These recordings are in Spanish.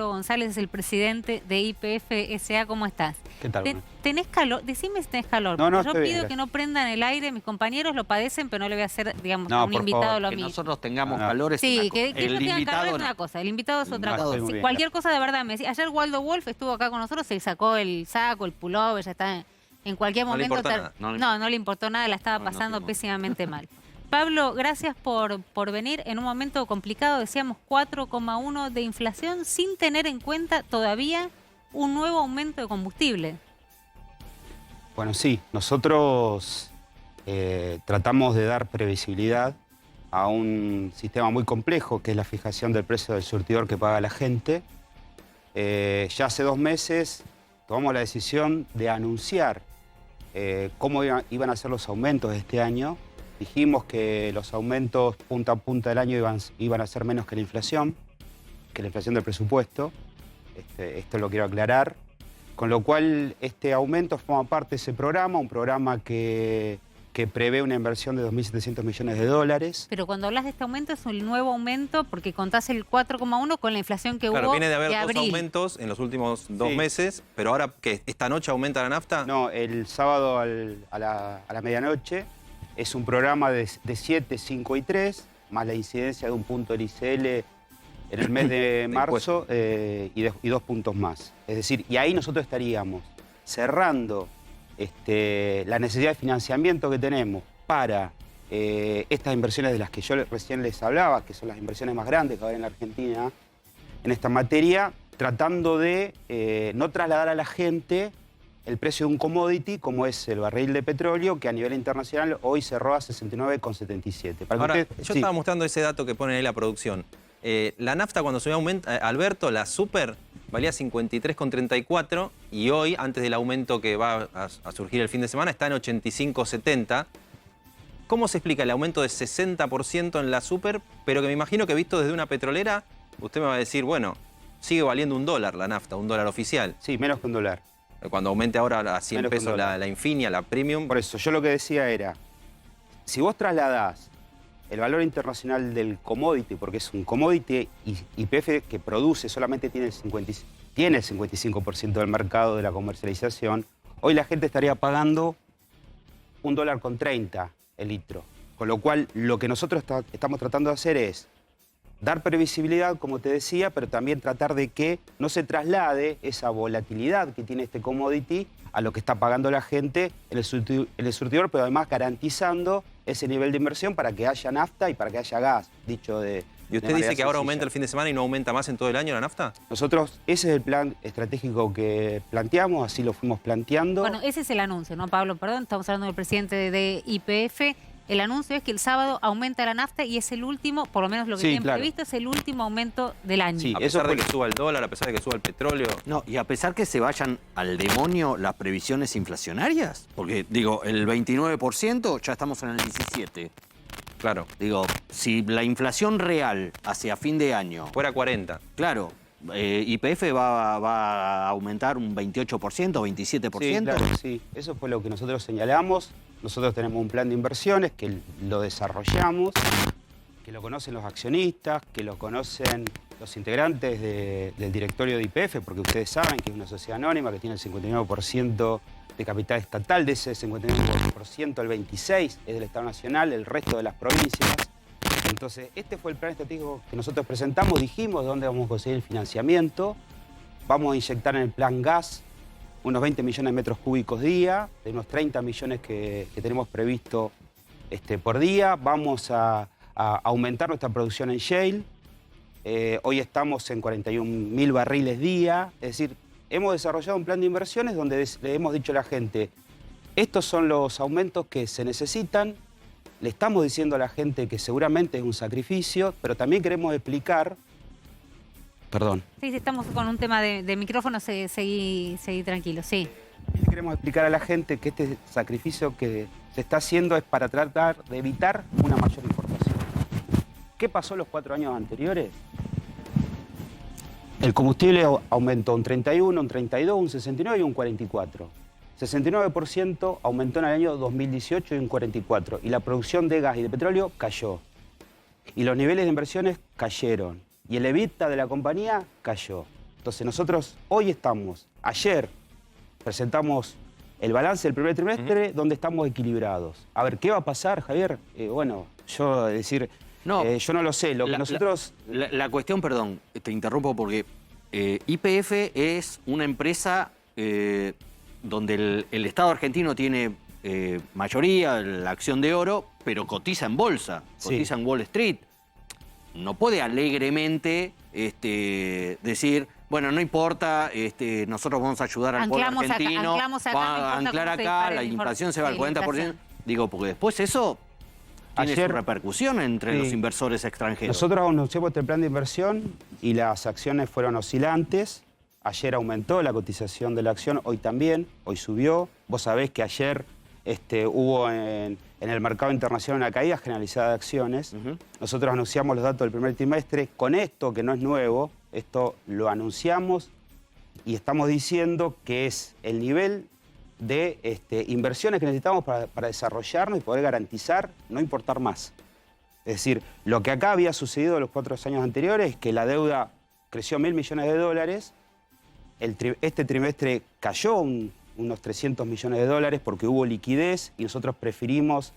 González es el presidente de YPF S.A. ¿Cómo estás? ¿Qué tal? ¿Tenés calor? Decime si tenés calor. No, Yo estoy pido bien, que no prendan el aire, mis compañeros lo padecen, pero no le voy a hacer, digamos, No, a un por invitado favor, lo Que mismo. nosotros tengamos No. calor es Sí, una cosa. que ellos tengan calor es no. una cosa, el invitado es otra estoy cosa. muy Si bien. cualquier cosa de verdad me decís. Ayer Waldo Wolf estuvo acá con nosotros, se sacó el saco, el pullover, ya está en cualquier No le momento. importa nada, No le importó nada, la estaba No, pasando no, pésimamente mal. Pablo, gracias por venir en un momento complicado. Decíamos 4,1 de inflación sin tener en cuenta todavía un nuevo aumento de combustible. Bueno, sí, nosotros tratamos de dar previsibilidad a un sistema muy complejo, que es la fijación del precio del surtidor que paga la gente. Ya hace 2 meses tomamos la decisión de anunciar cómo iban a ser los aumentos de este año. Dijimos que los aumentos punta a punta del año iban a ser menos que la inflación del presupuesto. Esto lo quiero aclarar. Con lo cual, este aumento forma parte de ese programa, un programa que prevé una inversión de 2.700 millones de dólares. Pero cuando hablas de este aumento es un nuevo aumento porque contás el 4,1 con la inflación que Claro, hubo viene de haber de dos abril. aumentos en los últimos 2 Sí. meses, pero ahora que esta noche aumenta la nafta. No, el sábado a la medianoche es un programa de 7, 5 y 3, más la incidencia de un punto del ICL en el mes de marzo y 2 puntos más. Es decir, y ahí nosotros estaríamos cerrando la necesidad de financiamiento que tenemos para estas inversiones de las que yo recién les hablaba, que son las inversiones más grandes que va a haber en la Argentina en esta materia, tratando de no trasladar a la gente el precio de un commodity como es el barril de petróleo, que a nivel internacional hoy cerró a 69,77. Ahora, yo estaba mostrando ese dato que pone ahí la producción. La nafta cuando subió Alberto, la super, valía 53,34 y hoy, antes del aumento que va a surgir el fin de semana, está en 85,70. ¿Cómo se explica el aumento de 60% en la super, pero que me imagino que visto desde una petrolera, usted me va a decir, bueno, sigue valiendo $1 la nafta, $1 oficial? Sí, menos que $1. Cuando aumente ahora a 100 Menos que pesos $1. la Infinia, la Premium. Por eso, yo lo que decía era, si vos trasladás el valor internacional del commodity, porque es un commodity y YPF que produce solamente tiene el 55% del mercado de la comercialización, hoy la gente estaría pagando $1,30 el litro. Con lo cual, lo que nosotros estamos tratando de hacer es dar previsibilidad, como te decía, pero también tratar de que no se traslade esa volatilidad que tiene este commodity a lo que está pagando la gente en el surtidor, pero además garantizando ese nivel de inversión para que haya nafta y para que haya gas, dicho de ¿Y usted manera dice que ahora sencilla. aumenta el fin de semana y no aumenta más en todo el año la nafta? Nosotros, ese es el plan estratégico que planteamos, así lo fuimos planteando. Bueno, ese es el anuncio, ¿no, Pablo? Perdón, estamos hablando del presidente de YPF. El anuncio es que el sábado aumenta la nafta y es el último, por lo menos lo que Sí, tienen claro. previsto, es el último aumento del año. Sí. A Eso pesar de fue- que suba el dólar, a pesar de que suba el petróleo. No, y a pesar que se vayan al demonio las previsiones inflacionarias, porque digo, el 29% ya estamos en el 17%. Claro, Digo, si la inflación real hacia fin de año, fuera 40. claro, YPF va a aumentar un 28%, 27%. Sí, claro, sí. Eso fue lo que nosotros señalamos. Nosotros tenemos un plan de inversiones que lo desarrollamos, que lo conocen los accionistas, que lo conocen los integrantes del directorio de YPF, porque ustedes saben que es una sociedad anónima que tiene el 59% de capital estatal. De ese 59%, el 26% es del Estado Nacional, el resto de las provincias. Entonces, este fue el plan estratégico que nosotros presentamos. Dijimos de dónde vamos a conseguir el financiamiento. Vamos a inyectar en el plan gas unos 20 millones de metros cúbicos día, de unos 30 millones que tenemos previsto por día. Vamos a aumentar nuestra producción en shale. Hoy estamos en 41.000 barriles día. Es decir, hemos desarrollado un plan de inversiones donde le hemos dicho a la gente, estos son los aumentos que se necesitan. Le estamos diciendo a la gente que seguramente es un sacrificio, pero también queremos explicar... Perdón. Sí, estamos con un tema de micrófono, seguí tranquilo, sí. Queremos explicar a la gente que este sacrificio que se está haciendo es para tratar de evitar una mayor importación. ¿Qué pasó los 4 años anteriores? El combustible aumentó un 31, un 32, un 69 y un 44. 69% aumentó en el año 2018 y un 44%. Y la producción de gas y de petróleo cayó. Y los niveles de inversiones cayeron. Y el EBITDA de la compañía cayó. Entonces nosotros ayer presentamos el balance del primer trimestre donde estamos equilibrados. A ver, ¿qué va a pasar, Javier? Bueno, yo yo no lo sé. Lo que nosotros... La cuestión, perdón, te interrumpo porque YPF es una empresa donde el Estado argentino tiene mayoría, la acción de oro, pero cotiza en bolsa, cotiza en Wall Street. No puede alegremente decir, bueno, no importa, nosotros vamos a ayudar al pueblo argentino, anclamos acá, a anclar acá, la inflación se va al 40%. Digo, porque después eso tiene su repercusión entre los inversores extranjeros. Nosotros anunciamos este plan de inversión y las acciones fueron oscilantes. Ayer aumentó la cotización de la acción, hoy también, hoy subió. Vos sabés que ayer hubo en el mercado internacional una caída generalizada de acciones. Nosotros anunciamos los datos del primer trimestre. Con esto, que no es nuevo, esto lo anunciamos y estamos diciendo que es el nivel de inversiones que necesitamos para desarrollarnos y poder garantizar no importar más. Es decir, lo que acá había sucedido en los 4 años anteriores es que la deuda creció 1.000 millones de dólares, este trimestre cayó unos 300 millones de dólares porque hubo liquidez y nosotros preferimos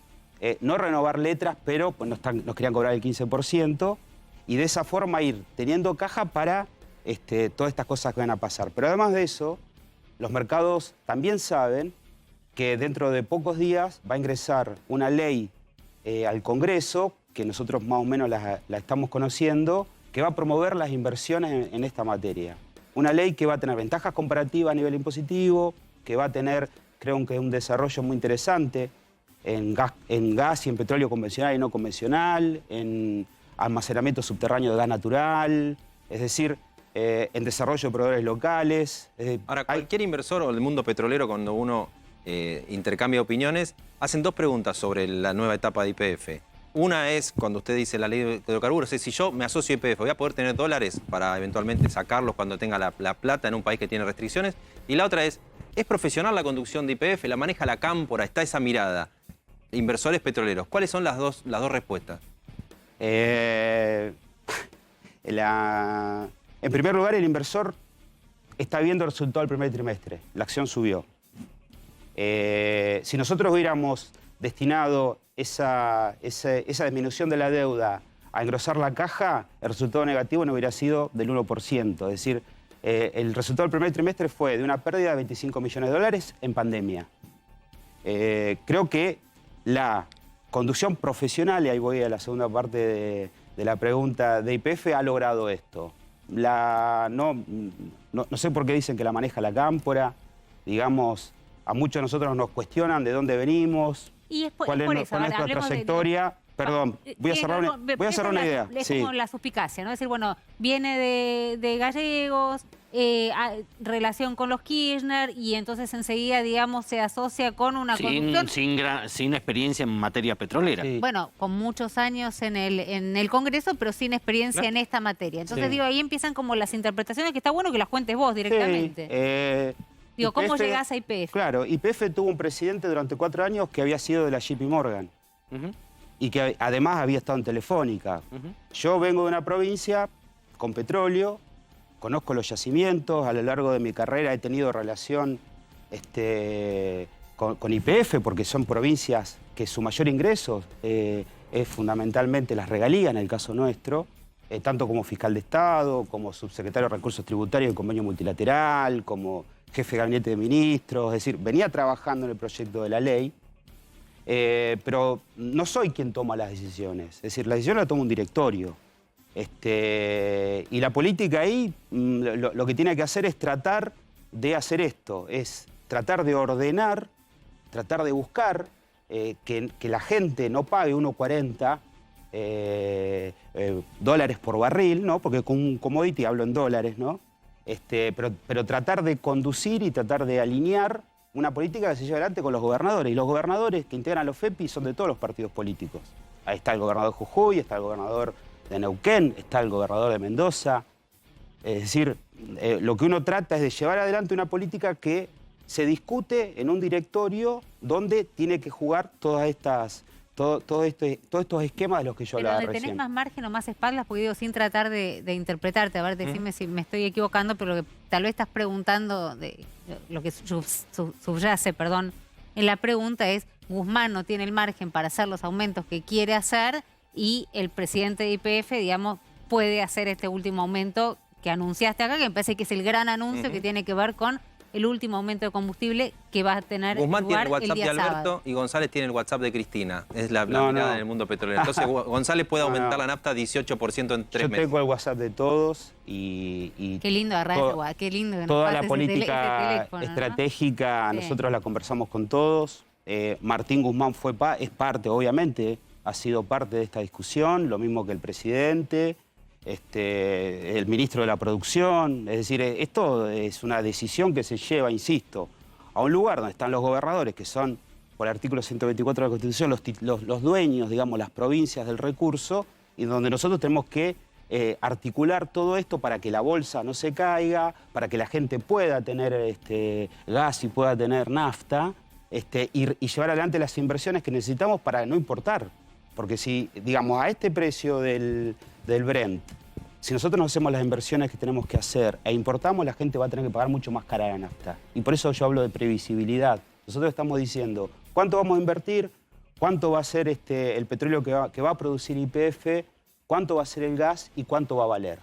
no renovar letras, pero pues, nos querían cobrar el 15% y de esa forma ir teniendo caja para todas estas cosas que van a pasar. Pero además de eso, los mercados también saben que dentro de pocos días va a ingresar una ley al Congreso, que nosotros más o menos la estamos conociendo, que va a promover las inversiones en esta materia. Una ley que va a tener ventajas comparativas a nivel impositivo, que va a tener, creo que un desarrollo muy interesante en gas y en petróleo convencional y no convencional, en almacenamiento subterráneo de gas natural, es decir, en desarrollo de proveedores locales. Ahora, cualquier inversor o del mundo petrolero, cuando uno intercambia opiniones, hacen 2 preguntas sobre la nueva etapa de YPF. Una es, cuando usted dice la ley de hidrocarburos, es si yo me asocio a YPF, ¿voy a poder tener dólares para eventualmente sacarlos cuando tenga la plata en un país que tiene restricciones? Y la otra es profesional la conducción de YPF? ¿La maneja la cámpora? ¿Está esa mirada? Inversores petroleros, ¿cuáles son las dos respuestas? En primer lugar, el inversor está viendo el resultado del primer trimestre. La acción subió. Si nosotros hubiéramos destinado esa disminución de la deuda a engrosar la caja, el resultado negativo no hubiera sido del 1%. Es decir, el resultado del primer trimestre fue de una pérdida de 25 millones de dólares en pandemia. Creo que la conducción profesional, y ahí voy a la segunda parte de la pregunta de YPF, ha logrado esto. No sé por qué dicen que la maneja la cámpora. Digamos, a muchos de nosotros nos cuestionan de dónde venimos, cuál es nuestra trayectoria. Perdón, voy a cerrar una idea. Es como la suspicacia, ¿no? Es decir, bueno, viene de gallegos, relación con los Kirchner, y entonces enseguida, digamos, se asocia con una conducción... Sin experiencia en materia petrolera. Sí. Bueno, con muchos años en el Congreso, pero sin experiencia en esta materia. Entonces, digo, ahí empiezan como las interpretaciones, que está bueno que las cuentes vos directamente. Digo, ¿cómo llegás a YPF? Claro, YPF tuvo un presidente durante 4 años que había sido de la JP Morgan. Y que además había estado en Telefónica. Yo vengo de una provincia con petróleo, conozco los yacimientos, a lo largo de mi carrera he tenido relación con YPF porque son provincias que su mayor ingreso es fundamentalmente las regalías, en el caso nuestro, tanto como fiscal de Estado, como subsecretario de Recursos Tributarios en convenio multilateral, como jefe de gabinete de ministros, es decir, venía trabajando en el proyecto de la ley. Pero no soy quien toma las decisiones. Es decir, la decisión la toma un directorio. Y la política ahí lo que tiene que hacer es tratar de hacer esto. Es tratar de ordenar, tratar de buscar que la gente no pague 1,40 dólares por barril, ¿no? Porque con un commodity hablo en dólares, ¿no? Pero tratar de conducir y tratar de alinear una política que se lleva adelante con los gobernadores. Y los gobernadores que integran los FEPI son de todos los partidos políticos. Ahí está el gobernador de Jujuy, está el gobernador de Neuquén, está el gobernador de Mendoza. Es decir, lo que uno trata es de llevar adelante una política que se discute en un directorio donde tiene que jugar todas estas todos estos esquemas de los que yo Pero hablaba donde tenés recién. más margen o más espaldas, porque digo, sin tratar de interpretarte, a ver, decime si me estoy equivocando, pero lo que tal vez estás preguntando, lo que subyace, perdón, en la pregunta es, Guzmán no tiene el margen para hacer los aumentos que quiere hacer y el presidente de YPF, digamos, puede hacer este último aumento que anunciaste acá, que me parece que es el gran anuncio que tiene que ver con el último aumento de combustible que va a tener Guzmán tiene lugar el WhatsApp día de Alberto sábado. y González tiene el WhatsApp de Cristina. Es la No, mirada no. en el mundo petrolero. Entonces González puede aumentar la nafta 18% en 3 Yo meses. tengo el WhatsApp de todos y Qué lindo agarrar todo- ese guay, qué lindo que nos toda pase la ese política ese teléfono, ¿no? estratégica Sí. nosotros la conversamos con todos. Martín Guzmán es parte, obviamente, ha sido parte de esta discusión, lo mismo que el presidente, el ministro de la Producción. Es decir, esto es una decisión que se lleva, insisto, a un lugar donde están los gobernadores, que son, por el artículo 124 de la Constitución, los dueños, digamos, las provincias del recurso, y donde nosotros tenemos que articular todo esto para que la bolsa no se caiga, para que la gente pueda tener gas y pueda tener nafta, y llevar adelante las inversiones que necesitamos para no importar. Porque si, digamos, a este precio del Brent, si nosotros no hacemos las inversiones que tenemos que hacer e importamos, la gente va a tener que pagar mucho más cara la nafta. Y por eso yo hablo de previsibilidad. Nosotros estamos diciendo cuánto vamos a invertir, cuánto va a ser el petróleo que va a producir YPF, cuánto va a ser el gas y cuánto va a valer.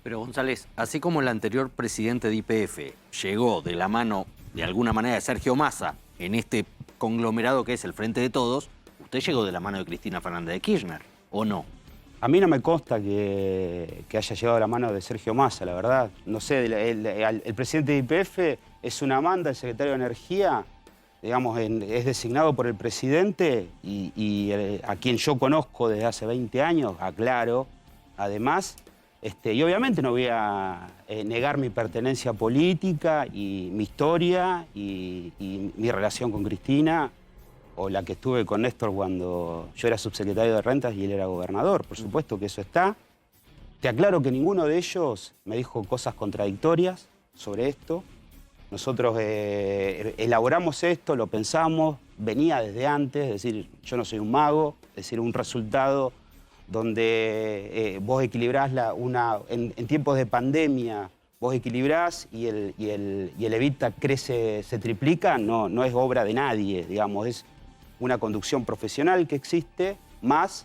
Pero González, así como el anterior presidente de YPF llegó de la mano, de alguna manera, de Sergio Massa en este conglomerado que es el Frente de Todos, usted llegó de la mano de Cristina Fernández de Kirchner, ¿o no? A mí no me consta que haya llegado a la mano de Sergio Massa, la verdad. No sé, el presidente de YPF es una manda, el secretario de Energía, digamos, es designado por el presidente y a quien yo conozco desde hace 20 años, aclaro, además, y obviamente no voy a negar mi pertenencia política y mi historia y mi relación con Cristina, o la que estuve con Néstor cuando yo era subsecretario de Rentas y él era gobernador. Por supuesto que eso está. Te aclaro que ninguno de ellos me dijo cosas contradictorias sobre esto. Nosotros elaboramos esto, lo pensamos, venía desde antes, es decir, yo no soy un mago, es decir, un resultado donde vos equilibrás en tiempos de pandemia, vos equilibrás y el EBITDA crece, se triplica, no es obra de nadie, digamos, es una conducción profesional que existe, más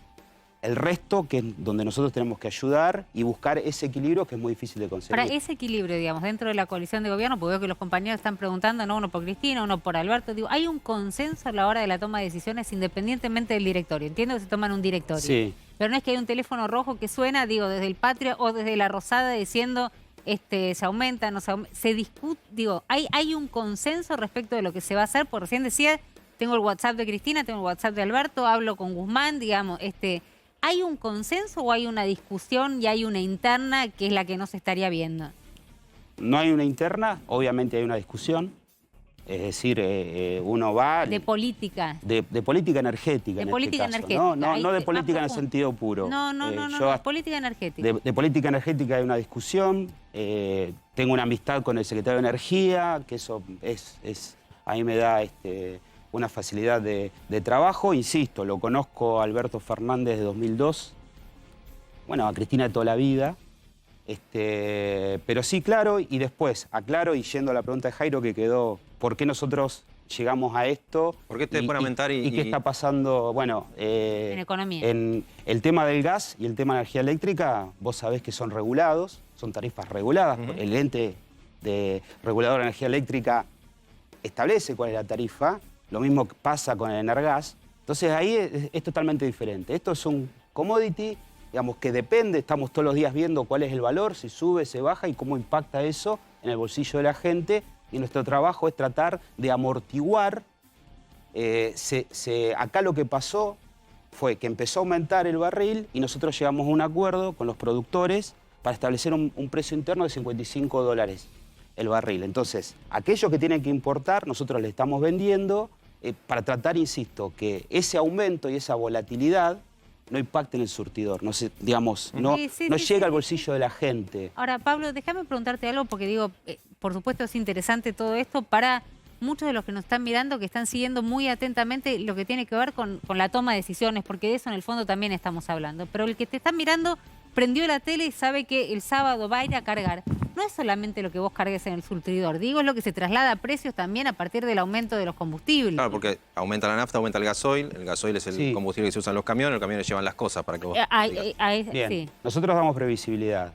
el resto que es donde nosotros tenemos que ayudar y buscar ese equilibrio que es muy difícil de conseguir. Para ese equilibrio, digamos, dentro de la coalición de gobierno, porque veo que los compañeros están preguntando, no uno por Cristina, uno por Alberto, digo, ¿hay un consenso a la hora de la toma de decisiones independientemente del directorio? Entiendo que se toman un directorio. Sí. Pero no es que hay un teléfono rojo que suena, digo, desde el Patria o desde la Rosada diciendo se aumenta, no se aumenta, se discute, digo, ¿hay un consenso respecto de lo que se va a hacer? Porque recién decía, tengo el WhatsApp de Cristina, tengo el WhatsApp de Alberto, hablo con Guzmán, digamos, ¿hay un consenso o hay una discusión y hay una interna que es la que no se estaría viendo? No hay una interna, obviamente hay una discusión, es decir, uno va... De política. De política energética. De en política este caso, energética. No, Ahí no de más política en el profundo. sentido puro. No, política energética. De política energética hay una discusión. Tengo una amistad con el secretario de Energía, que eso a mí me da una facilidad de trabajo. Insisto, lo conozco a Alberto Fernández de 2002. Bueno, a Cristina de toda la vida. Pero sí, claro, y después aclaro, y yendo a la pregunta de Jairo que quedó, ¿por qué nosotros llegamos a esto? ¿Por qué te pone a aumentar y qué está pasando? Bueno, En economía. en el tema del gas y el tema de energía eléctrica, vos sabés que son regulados, son tarifas reguladas. El ente de regulador de energía eléctrica establece cuál es la tarifa, lo mismo pasa con el Energas. Entonces ahí es totalmente diferente. Esto es un commodity, digamos, que depende, estamos todos los días viendo cuál es el valor, si sube, se baja y cómo impacta eso en el bolsillo de la gente. Y nuestro trabajo es tratar de amortiguar. Acá lo que pasó fue que empezó a aumentar el barril y nosotros llegamos a un acuerdo con los productores para establecer un precio interno de $55 el barril. Entonces, aquellos que tienen que importar, nosotros le estamos vendiendo para tratar, insisto, que ese aumento y esa volatilidad no impacte en el surtidor, no llega al bolsillo de la gente. Ahora, Pablo, déjame preguntarte algo porque digo, por supuesto es interesante todo esto para muchos de los que nos están mirando que están siguiendo muy atentamente lo que tiene que ver con la toma de decisiones, porque de eso en el fondo también estamos hablando. Pero el que te está mirando prendió la tele y sabe que el sábado va a ir a cargar. No es solamente lo que vos cargues en el surtidor, digo, es lo que se traslada a precios también a partir del aumento de los combustibles. Claro, porque aumenta la nafta, aumenta el gasoil es el combustible que se usa en los camiones llevan las cosas para que vos... Bien, sí. nosotros damos previsibilidad.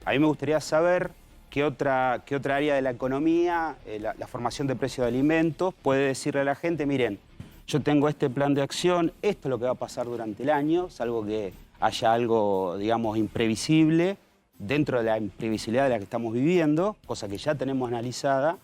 A mí me gustaría saber qué otra área de la economía, la formación de precios de alimentos, puede decirle a la gente, miren, yo tengo este plan de acción, esto es lo que va a pasar durante el año, salvo que haya algo, digamos, imprevisible, dentro de la imprevisibilidad de la que estamos viviendo, cosa que ya tenemos analizada.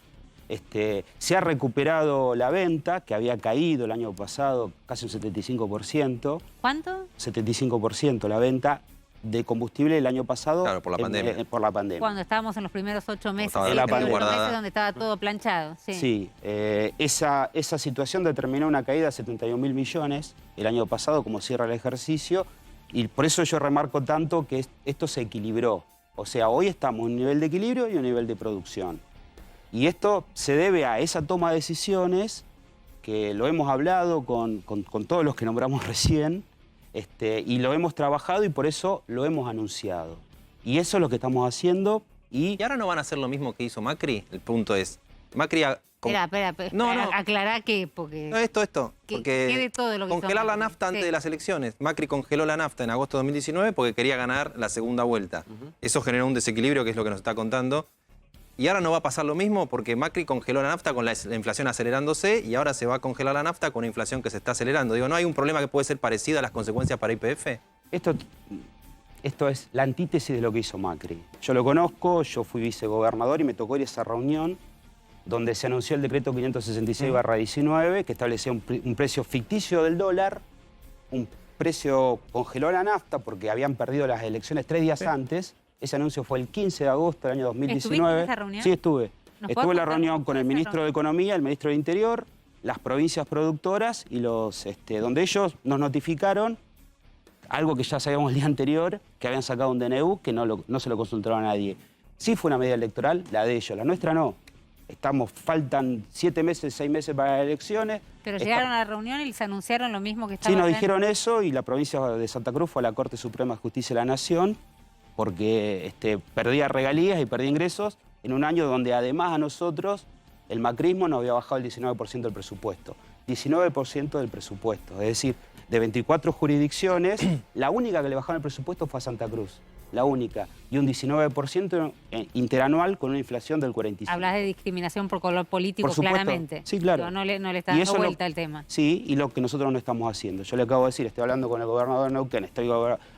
Se ha recuperado la venta, que había caído el año pasado casi un 75%. ¿Cuánto? 75% la venta de combustible el año pasado. Claro, por la pandemia. Por la pandemia. Cuando estábamos en los primeros 8 meses, Estaba la pandemia meses donde estaba todo planchado. Sí, sí, esa situación determinó una caída de 71.000 millones el año pasado, como cierra el ejercicio, y por eso yo remarco tanto que esto se equilibró. O sea, hoy estamos en un nivel de equilibrio y un nivel de producción. Y esto se debe a esa toma de decisiones, que lo hemos hablado con todos los que nombramos recién, y lo hemos trabajado y por eso lo hemos anunciado. Y eso es lo que estamos haciendo. ¿Y ahora no van a hacer lo mismo que hizo Macri? El punto es, Macri... Espera, no. Aclará que, porque... No, esto. Porque de todo lo que congelar la nafta antes de las elecciones. Macri congeló la nafta en agosto de 2019 porque quería ganar la segunda vuelta. Eso generó un desequilibrio, que es lo que nos está contando. Y ahora no va a pasar lo mismo porque Macri congeló la nafta con la inflación acelerándose y ahora se va a congelar la nafta con una inflación que se está acelerando. Digo, ¿no hay un problema que puede ser parecido a las consecuencias para YPF? Esto es la antítesis de lo que hizo Macri. Yo lo conozco, yo fui vicegobernador y me tocó ir a esa reunión donde se anunció el decreto 566/19, que establecía un precio ficticio del dólar, un precio, congeló la nafta porque habían perdido las elecciones 3 días antes. Ese anuncio fue el 15 de agosto del año 2019. ¿Estuviste en esa reunión? Sí, estuve. Estuve en la reunión con el esa ministro de Economía, el ministro de Interior, las provincias productoras y donde ellos nos notificaron algo que ya sabíamos el día anterior, que habían sacado un DNU que no se lo consultaron a nadie. Sí fue una medida electoral, la de ellos, la nuestra no. Faltan 7 meses, 6 meses para las elecciones. Pero llegaron a la reunión y les anunciaron lo mismo que estaba... Sí, nos dijeron eso y la provincia de Santa Cruz fue a la Corte Suprema de Justicia de la Nación porque perdía regalías y perdía ingresos en un año donde además a nosotros el macrismo nos había bajado el 19% del presupuesto. 19% del presupuesto, es decir, de 24 jurisdicciones, la única que le bajaron el presupuesto fue a Santa Cruz. La única, y un 19% interanual con una inflación del 45%. Hablas de discriminación por color político, por supuesto, claramente. Sí, claro. Pero no le está dando vuelta al tema. Sí, y lo que nosotros no estamos haciendo. Yo le acabo de decir, estoy hablando con el gobernador de Neuquén, estoy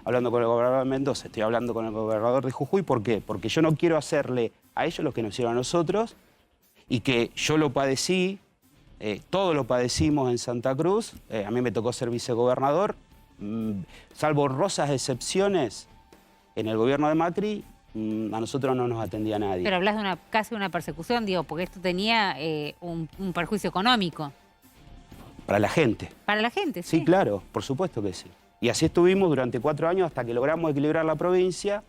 hablando con el gobernador de Mendoza, estoy hablando con el gobernador de Jujuy. ¿Por qué? Porque yo no quiero hacerle a ellos lo que nos hicieron a nosotros y que yo lo padecí, todos lo padecimos en Santa Cruz. A mí me tocó ser vicegobernador. Salvo honrosas excepciones, en el gobierno de Macri, a nosotros no nos atendía nadie. Pero hablas de casi una persecución, digo, porque esto tenía un perjuicio económico. Para la gente. Para la gente, sí. Sí, claro, por supuesto que sí. Y así estuvimos durante 4 años hasta que logramos equilibrar la provincia.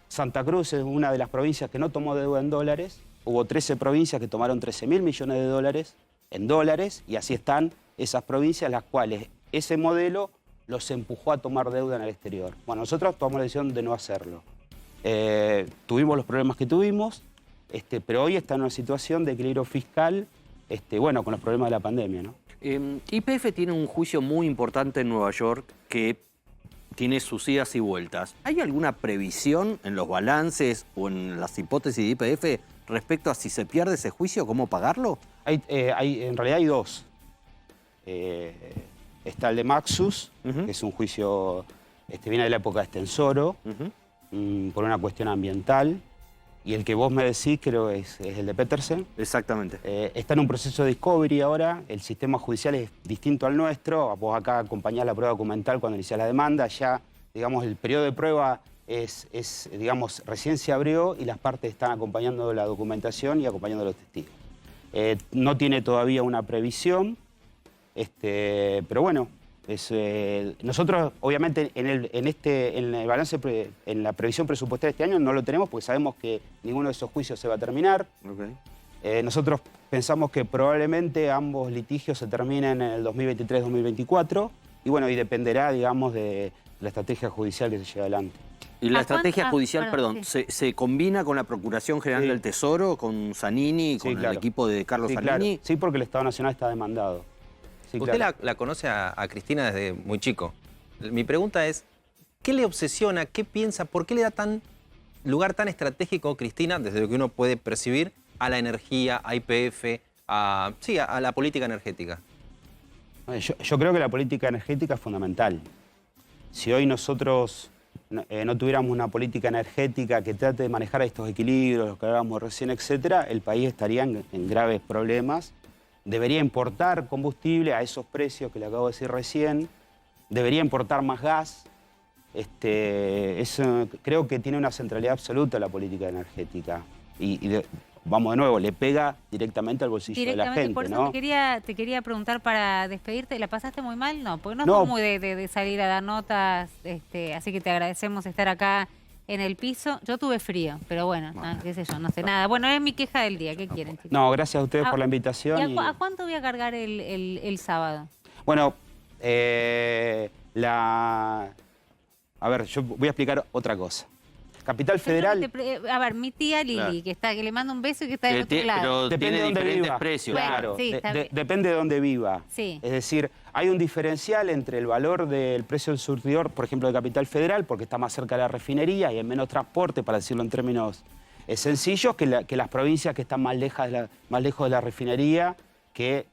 Santa Cruz es una de las provincias que no tomó deuda en dólares. Hubo 13 provincias que tomaron 13.000 millones de dólares en dólares y así están esas provincias las cuales ese modelo los empujó a tomar deuda en el exterior. Bueno, nosotros tomamos la decisión de no hacerlo. Tuvimos los problemas que tuvimos, pero hoy está en una situación de equilibrio fiscal, bueno, con los problemas de la pandemia, ¿no? YPF tiene un juicio muy importante en Nueva York que tiene sus idas y vueltas. ¿Hay alguna previsión en los balances o en las hipótesis de YPF respecto a si se pierde ese juicio, cómo pagarlo? En realidad hay 2. Está el de Maxus, que es un juicio, viene de la época de Estensoro, por una cuestión ambiental. Y el que vos me decís creo es el de Petersen. Exactamente. Está en un proceso de discovery ahora, el sistema judicial es distinto al nuestro. Vos acá acompañás la prueba documental cuando iniciás la demanda, ya, digamos, el periodo de prueba digamos, recién se abrió y las partes están acompañando la documentación y acompañando a los testigos. No tiene todavía una previsión. Pero bueno, nosotros obviamente en el balance, en la previsión presupuestaria de este año no lo tenemos porque sabemos que ninguno de esos juicios se va a terminar. Okay. Nosotros pensamos que probablemente ambos litigios se terminen en el 2023-2024 y bueno, y dependerá, digamos, de la estrategia judicial que se lleve adelante. Y la ¿A estrategia cuánto? judicial, perdón, Sí. ¿se combina con la Procuración General Sí. del Tesoro, con Zanini, con claro. el equipo de Carlos Sí, claro. Zanini? Sí, porque el Estado Nacional está demandado. Sí, Usted claro. la conoce a Cristina desde muy chico. Mi pregunta es, ¿qué le obsesiona? ¿Qué piensa? ¿Por qué le da lugar tan estratégico, Cristina, desde lo que uno puede percibir, a la energía, a YPF, a la política energética? Yo creo que la política energética es fundamental. Si hoy nosotros no tuviéramos una política energética que trate de manejar estos equilibrios, los que hablábamos recién, etcétera, el país estaría en graves problemas. Debería importar combustible a esos precios que le acabo de decir recién. Debería importar más gas. Creo que tiene una centralidad absoluta la política energética. Vamos de nuevo, le pega directamente al bolsillo de la gente, por eso ¿no? te quería preguntar para despedirte. ¿La pasaste muy mal? No, porque no, No. es muy de salir a dar notas, así que te agradecemos estar acá en el piso. Yo tuve frío, pero bueno, qué sé yo, no sé nada. Bueno, es mi queja del día. ¿Qué quieren, chicos? No, gracias a ustedes por la ¿Y invitación. a cuánto voy a cargar el sábado? Bueno, a ver, yo voy a explicar otra cosa. Capital Federal, A ver, mi tía Lili, Claro. que le mando un beso y que está del otro lado. Pero depende tiene de dónde diferentes viva. precios. Bueno, Claro, sí, está bien. depende de dónde viva. Sí. Es decir, hay un diferencial entre el valor del precio del surtidor, por ejemplo, de Capital Federal, porque está más cerca de la refinería y hay menos transporte, para decirlo en términos sencillos, que las provincias que están más lejos de la refinería, que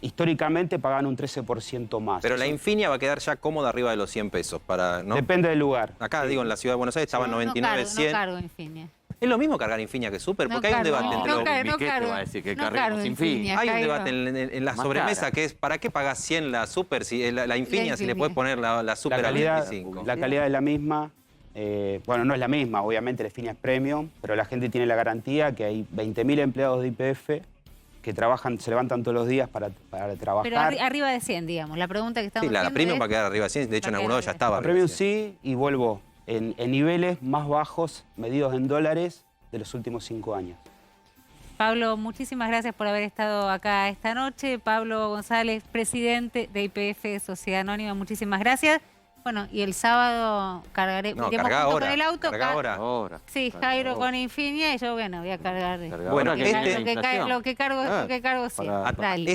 históricamente pagan un 13% más. Pero la Eso Infinia va a quedar ya cómoda arriba de los 100 pesos. ¿No? depende del lugar. Acá, digo, en la ciudad de Buenos Aires estaba en 99, 100. No cargo, Infinia. ¿Es lo mismo cargar Infinia que Super? Porque hay un debate entre los... ¿Qué te va a decir? Que carguemos sin fin. Hay un debate en la Más sobremesa cara. que es, ¿para qué pagas 100 la Super, la Infinia, si le puedes poner la Super La a calidad, 25? la calidad es la misma. Bueno, no es la misma, obviamente la Infinia es premium, pero la gente tiene la garantía que hay 20.000 empleados de YPF que trabajan, se levantan todos los días para trabajar. Pero arriba de 100, digamos. La pregunta que estamos Sí, la haciendo premium es- va a quedar arriba de 100. De hecho, en va a algún quedar lado ya arriba. estaba. La arriba premium de 100. sí, y vuelvo en niveles más bajos, medidos en dólares, de los últimos 5 años. Pablo, muchísimas gracias por haber estado acá esta noche. Pablo González, presidente de YPF Sociedad Anónima, muchísimas gracias. Bueno, y el sábado cargaré, No, iremos carga juntos ahora. con el auto. Carga ahora. Ahora. Sí, Jairo con Infinia y yo, bueno, voy a cargar. Carga Bueno, ahora que viene la lo que inflación. cargo, lo que cargo sí. Para- Dale. Este